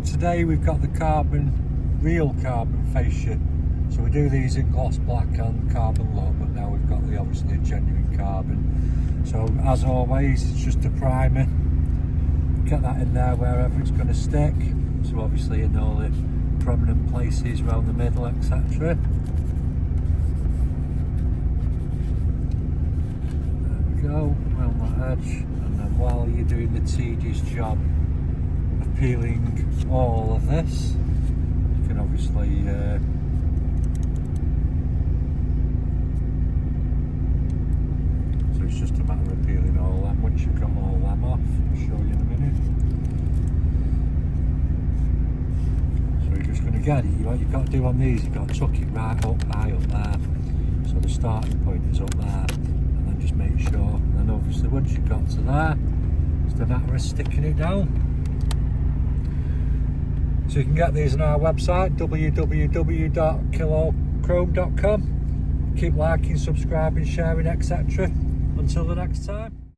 So today we've got the real carbon fascia. So we do these in gloss black and carbon look, but now we've got obviously a genuine carbon. So as always, it's just a primer. Get that in there wherever it's going to stick. So obviously in all the prominent places around the middle, etc. There we go, around that edge. And then while you're doing the tedious job of peeling all of this, you can obviously so it's just a matter of peeling all them. Once you've got all them off, I'll show you in a minute. So you're just going to get it. What you've got to do on these, you've got to tuck it right up high up there. So the starting point is up there, and then just make sure. And then obviously once you've got to there, it's a matter of sticking it down. So you can get these on our website, www.KillAllChrome.com. Keep liking, subscribing, sharing, etc. Until the next time.